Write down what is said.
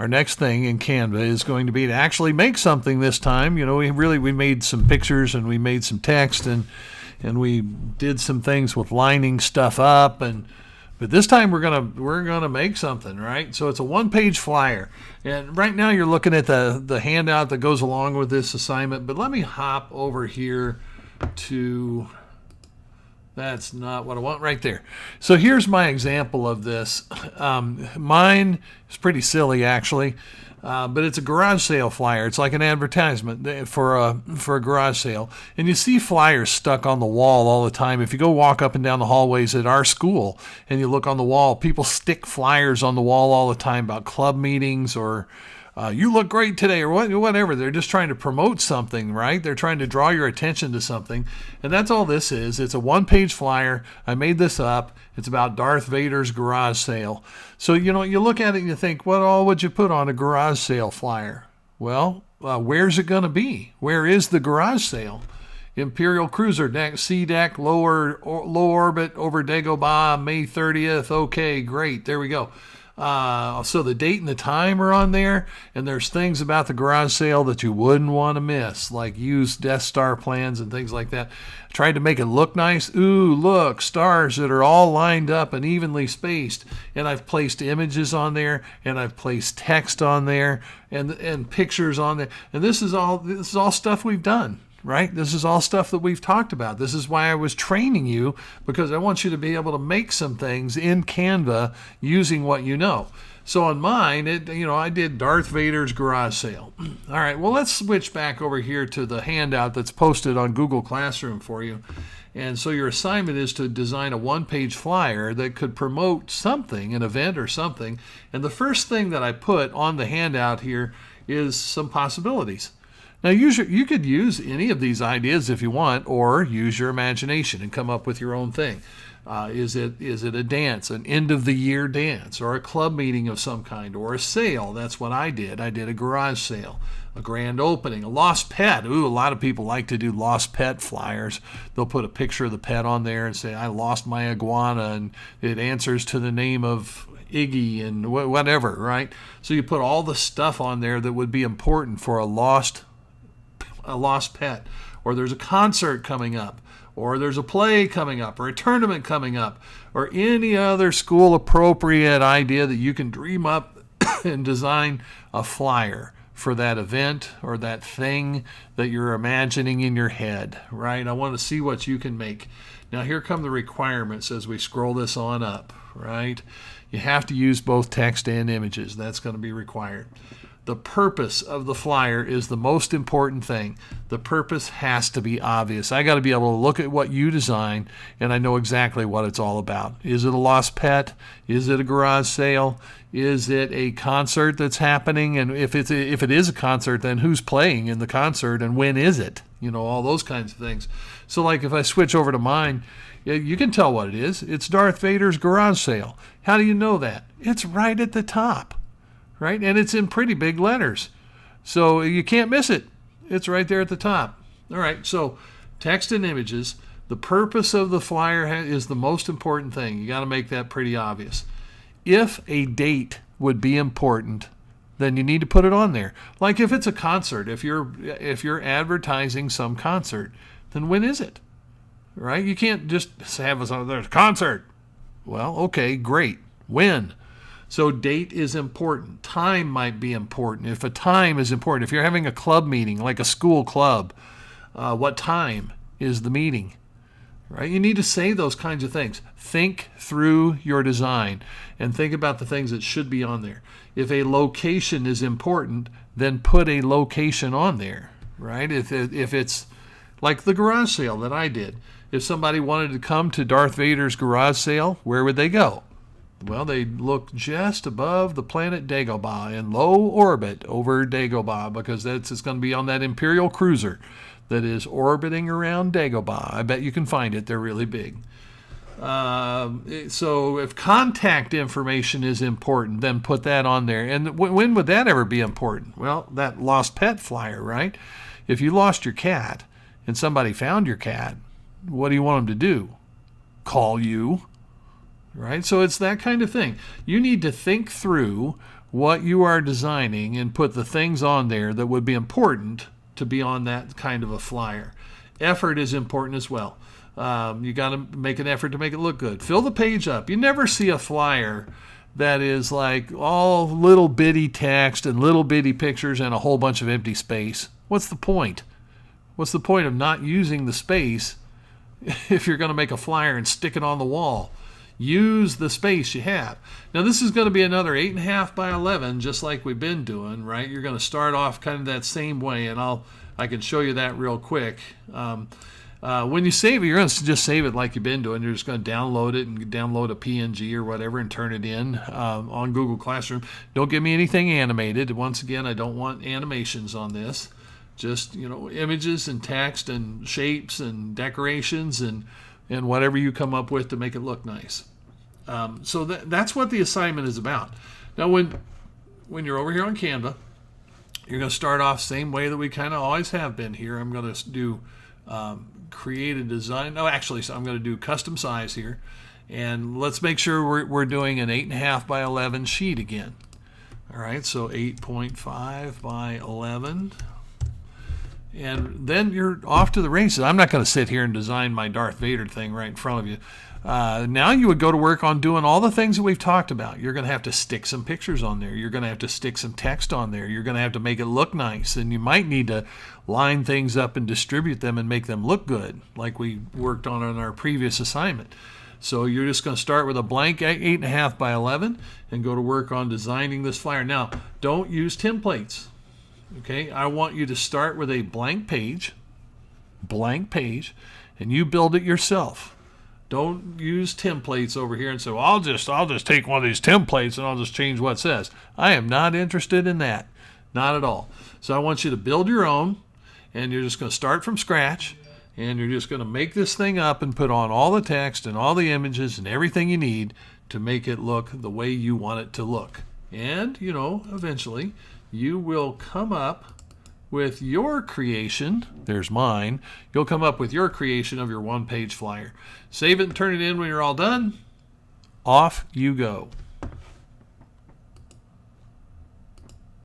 our next thing in Canva is going to be to actually make something this time. We made some pictures and we made some text and we did some things with lining stuff up, but this time we're gonna make something, right? So it's a one-page flyer, and right now you're looking at the handout that goes along with this assignment. But let me hop over here to. That's not what I want right there. So here's my example of this. Mine is pretty silly, actually, but it's a garage sale flyer. It's like an advertisement for a garage sale. And you see flyers stuck on the wall all the time. If you go walk up and down the hallways at our school and you look on the wall, people stick flyers on the wall all the time about club meetings or you look great today or whatever. They're just trying to promote something, right? They're trying to draw your attention to something. And that's all this is. It's a one-page flyer. I made this up. It's about Darth Vader's garage sale. So, you look at it and you think, what all would you put on a garage sale flyer? Well, where's it going to be? Where is the garage sale? Imperial Cruiser deck, C deck, low orbit over Dagobah, May 30th. Okay, great. There we go. So the date and the time are on there, and there's things about the garage sale that you wouldn't want to miss, like used Death Star plans and things like that. I tried to make it look nice. Ooh, look, stars that are all lined up and evenly spaced. And I've placed images on there, and I've placed text on there, and pictures on there. And this is all stuff we've done. Right? This is all stuff that we've talked about. This is why I was training you, because I want you to be able to make some things in Canva using what you know. So on mine, I did Darth Vader's garage sale. All right, well, let's switch back over here to the handout that's posted on Google Classroom for you. And so your assignment is to design a one-page flyer that could promote something, an event or something. And the first thing that I put on the handout here is some possibilities. Now, you could use any of these ideas if you want, or use your imagination and come up with your own thing. Is it a dance, an end-of-the-year dance, or a club meeting of some kind, or a sale? That's what I did. I did a garage sale, a grand opening, a lost pet. Ooh, a lot of people like to do lost pet flyers. They'll put a picture of the pet on there and say, I lost my iguana, and it answers to the name of Iggy and whatever, right? So you put all the stuff on there that would be important for a lost pet, or there's a concert coming up, or there's a play coming up, or a tournament coming up, or any other school appropriate idea that you can dream up and design a flyer for that event or that thing that you're imagining in your head, right? I want to see what you can make. Now here come the requirements as we scroll this on up, right? You have to use both text and images. That's going to be required. The purpose of the flyer is the most important thing. The purpose has to be obvious. I got to be able to look at what you design and I know exactly what it's all about. Is it a lost pet? Is it a garage sale? Is it a concert that's happening? And if it is a concert, then who's playing in the concert and when is it? All those kinds of things. So like if I switch over to mine, you can tell what it is. It's Darth Vader's garage sale. How do you know that? It's right at the top. Right? And it's in pretty big letters. So you can't miss it. It's right there at the top. All right, so text and images. The purpose of the flyer is the most important thing. You got to make that pretty obvious. If a date would be important, then you need to put it on there. Like if it's a concert, if you're advertising some concert, then when is it? Right? You can't just have there's a concert. Well, okay, great. When? So date is important. Time might be important. If a time is important, if you're having a club meeting, like a school club, what time is the meeting? Right? You need to say those kinds of things. Think through your design and think about the things that should be on there. If a location is important, then put a location on there. Right? If it's like the garage sale that I did. If somebody wanted to come to Darth Vader's garage sale, where would they go? Well, they look just above the planet Dagobah in low orbit over Dagobah because it's going to be on that Imperial Cruiser that is orbiting around Dagobah. I bet you can find it. They're really big. So if contact information is important, then put that on there. And when would that ever be important? Well, that lost pet flyer, right? If you lost your cat and somebody found your cat, what do you want them to do? Call you? Right? So it's that kind of thing. You need to think through what you are designing and put the things on there that would be important to be on that kind of a flyer. Effort is important as well. You got to make an effort to make it look good. Fill the page up. You never see a flyer that is like all little bitty text and little bitty pictures and a whole bunch of empty space. What's the point? What's the point of not using the space if you're going to make a flyer and stick it on the wall? Use the space you have. Now this is going to be another 8.5 by 11, just like we've been doing, right? You're going to start off kind of that same way, and I can show you that real quick. When you save it, you're going to just save it like you've been doing. You're just going to download it and download a PNG or whatever and turn it in on Google Classroom. Don't give me anything animated. Once again, I don't want animations on this. Just, images and text and shapes and decorations and whatever you come up with to make it look nice. So that's what the assignment is about. Now, when you're over here on Canva, you're going to start off same way that we kind of always have been here. I'm going to do create a design. No, actually, so I'm going to do custom size here. And let's make sure we're doing an 8.5 by 11 sheet again. All right, so 8.5 by 11. And then you're off to the races. I'm not going to sit here and design my Darth Vader thing right in front of you. Now you would go to work on doing all the things that we've talked about. You're going to have to stick some pictures on there. You're going to have to stick some text on there. You're going to have to make it look nice. And you might need to line things up and distribute them and make them look good, like we worked on our previous assignment. So you're just going to start with a blank 8.5 by 11 and go to work on designing this flyer. Now, don't use templates. Okay, I want you to start with a blank page, and you build it yourself. Don't use templates over here and say, well, I'll just take one of these templates and I'll just change what it says. I am not interested in that. Not at all. So I want you to build your own, and you're just going to start from scratch, and you're just going to make this thing up and put on all the text and all the images and everything you need to make it look the way you want it to look. And, eventually you will come up with your creation. There's mine. You'll come up with your creation of your one-page flyer. Save it and turn it in when you're all done. Off you go.